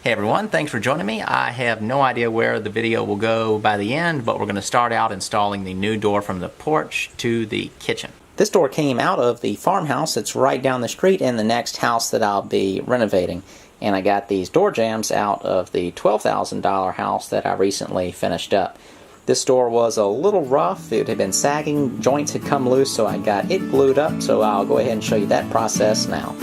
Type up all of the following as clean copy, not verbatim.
Hey everyone, thanks for joining me. I have no idea where the video will go by the end, but we're going to start out installing the new door from the porch to the kitchen. This door came out of the farmhouse that's right down the street in the next house that I'll be renovating. And I got these door jambs out of the $12,000 house that I recently finished up. This door was a little rough. It had been sagging, joints had come loose, so I got it glued up. So I'll go ahead and show you that process now.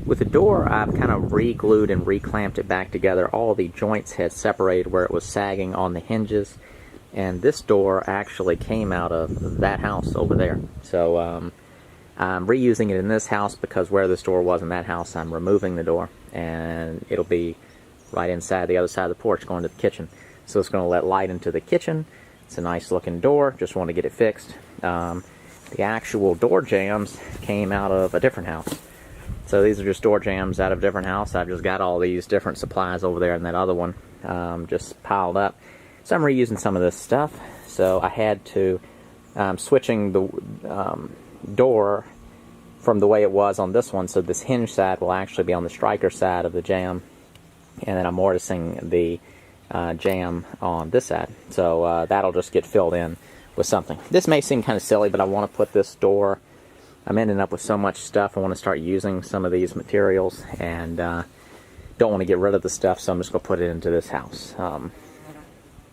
With the door, I've kind of re-glued and re-clamped it back together. All the joints had separated where it was sagging on the hinges, and this door actually came out of that house over there. So I'm reusing it in this house because where this door was in that house, I'm removing the door, and it'll be right inside the other side of the porch going to the kitchen. So it's going to let light into the kitchen. It's a nice looking door, just want to get it fixed. The actual door jambs came out of a different house. So these are just door jambs out of a different house. I've just got all these different supplies over there in that other one just piled up. So I'm reusing some of this stuff. So I had to, switching the door from the way it was on this one. So this hinge side will actually be on the striker side of the jamb. And then I'm mortising the jamb on this side. So that'll just get filled in with something. This may seem kind of silly, but I want to put this door... I'm ending up with so much stuff. I want to start using some of these materials and don't want to get rid of the stuff, so I'm just going to put it into this house.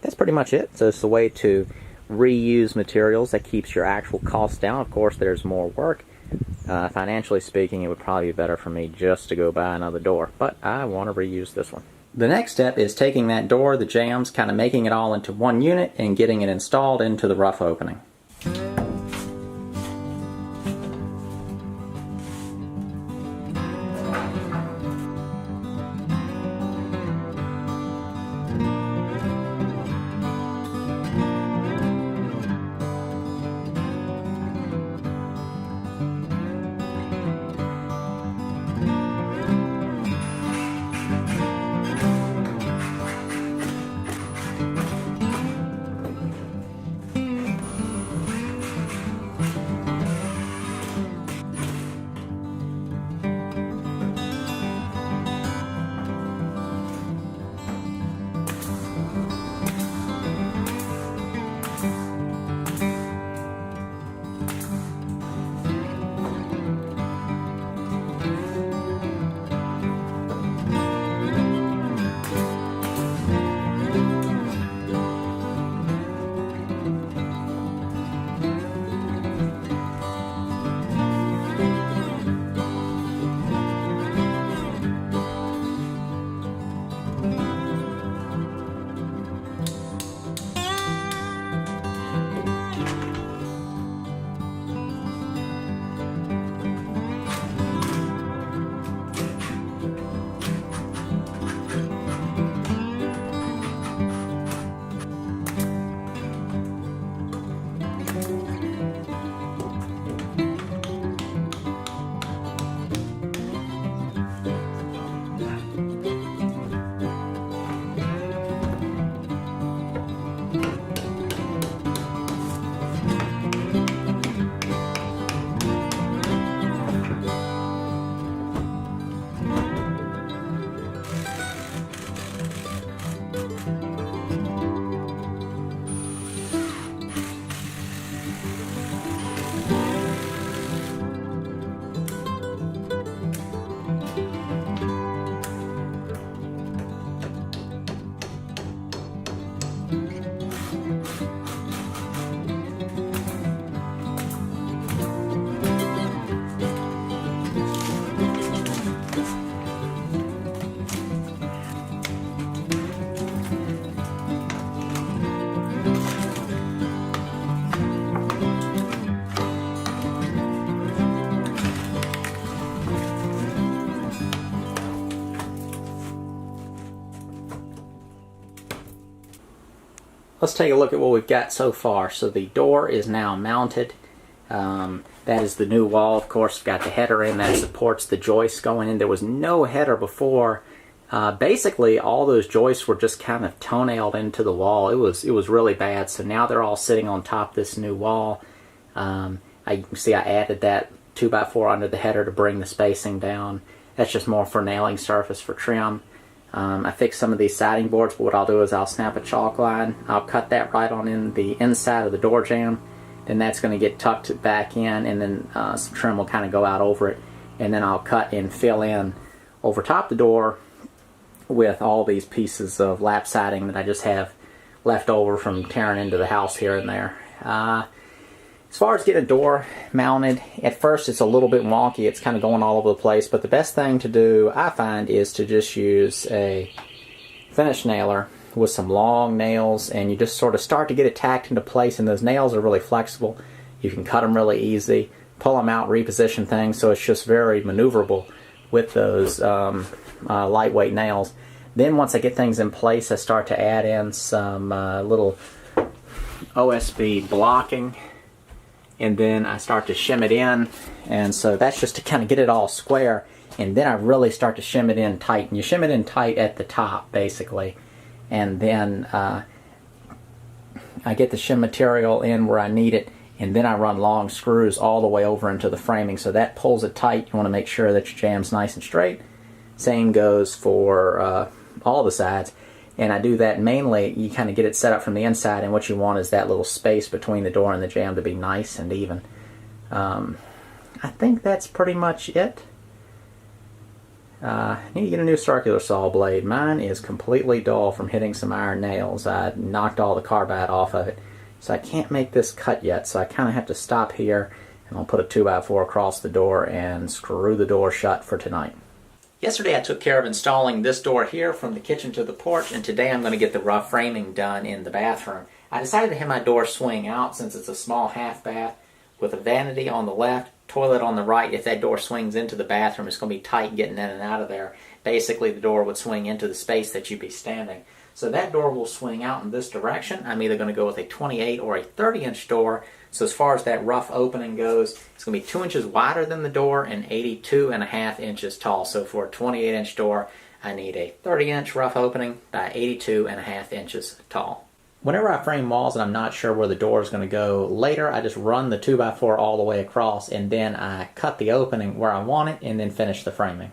That's pretty much it. So it's a way to reuse materials that keeps your actual costs down. Of course, there's more work. Financially speaking, it would probably be better for me just to go buy another door, but I want to reuse this one. The next step is taking that door, the jambs, kind of making it all into one unit and getting it installed into the rough opening. let's take a look at what we've got so far. So the door is now mounted. That is the new wall. Of course, we've got the header in that supports the joists going in. There was no header before. Basically, all those joists were just kind of toenailed into the wall. It was really bad. So now they're all sitting on top of this new wall. You can see I added that 2x4 under the header to bring the spacing down. That's just more for nailing surface for trim. I fixed some of these siding boards, but what I'll do is I'll snap a chalk line. I'll cut that right on in the inside of the door jamb. Then that's going to get tucked back in, and then some trim will kind of go out over it. And then I'll cut and fill in over top the door with all these pieces of lap siding that I just have left over from tearing into the house here and there. As far as getting a door mounted, at first it's a little bit wonky. It's kind of going all over the place, but the best thing to do, I find, is to just use a finish nailer with some long nails, and you just sort of start to get it tacked into place, and those nails are really flexible. You can cut them really easy, pull them out, reposition things, so it's just very maneuverable with those lightweight nails. Then once I get things in place, I start to add in some little OSB blocking, and then I start to shim it in, and so that's just to kind of get it all square, and then I really start to shim it in tight, and you shim it in tight at the top basically, and then I get the shim material in where I need it, and then I run long screws all the way over into the framing, so that pulls it tight. You want to make sure that your jam's nice and straight. Same goes for all the sides. And I do that mainly, you kind of get it set up from the inside, and what you want is that little space between the door and the jamb to be nice and even. I think that's pretty much it. I need to get a new circular saw blade. Mine is completely dull from hitting some iron nails. I knocked all the carbide off of it. So I can't make this cut yet, so I kind of have to stop here, and I'll put a 2x4 across the door and screw the door shut for tonight. Yesterday I took care of installing this door here from the kitchen to the porch, and today I'm going to get the rough framing done in the bathroom. I decided to have my door swing out since it's a small half bath with a vanity on the left, toilet on the right. If that door swings into the bathroom, it's going to be tight getting in and out of there. Basically, the door would swing into the space that you'd be standing. So that door will swing out in this direction. I'm either going to go with a 28 or a 30-inch door. So as far as that rough opening goes, it's going to be 2 inches wider than the door and 82.5 inches tall. So for a 28-inch door, I need a 30-inch rough opening by 82.5 inches tall. Whenever I frame walls and I'm not sure where the door is going to go later, I just run the 2x4 all the way across, and then I cut the opening where I want it and then finish the framing.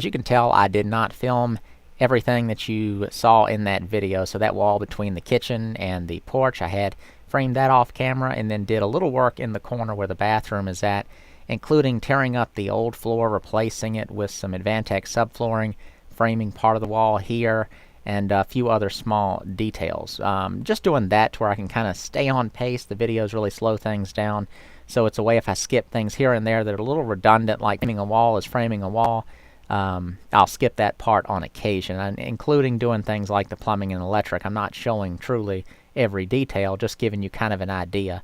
As you can tell, I did not film everything that you saw in that video. So that wall between the kitchen and the porch, I had framed that off camera and then did a little work in the corner where the bathroom is at, including tearing up the old floor, replacing it with some Advantex subflooring, framing part of the wall here, and a few other small details. Just doing that to where I can kind of stay on pace. The videos really slow things down, so it's a way if I skip things here and there that are a little redundant, like framing a wall is framing a wall, I'll skip that part on occasion, including doing things like the plumbing and electric. I'm not showing truly every detail, just giving you kind of an idea.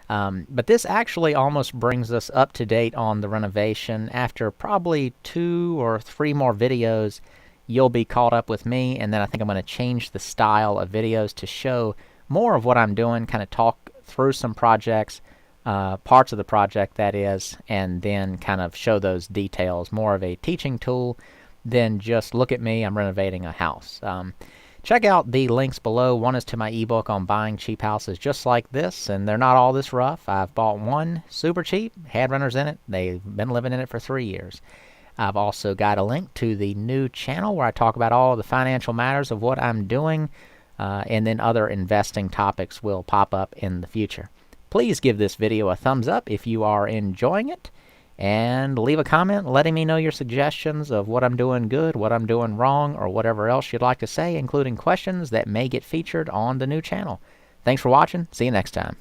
But this actually almost brings us up to date on the renovation. After probably 2 or 3 more videos, you'll be caught up with me, and then I think I'm going to change the style of videos to show more of what I'm doing, kind of talk through some projects, parts of the project that is, and then kind of show those details, more of a teaching tool than just look at me, I'm renovating a house. Check out the links below. One is to my ebook on buying cheap houses just like this, and they're not all this rough. I've bought one super cheap, had renters in it. They've been living in it for 3 years. I've also got a link to the new channel where I talk about all of the financial matters of what I'm doing, and then other investing topics will pop up in the future. Please give this video a thumbs up if you are enjoying it, and leave a comment letting me know your suggestions of what I'm doing good, what I'm doing wrong, or whatever else you'd like to say, including questions that may get featured on the new channel. Thanks for watching. See you next time.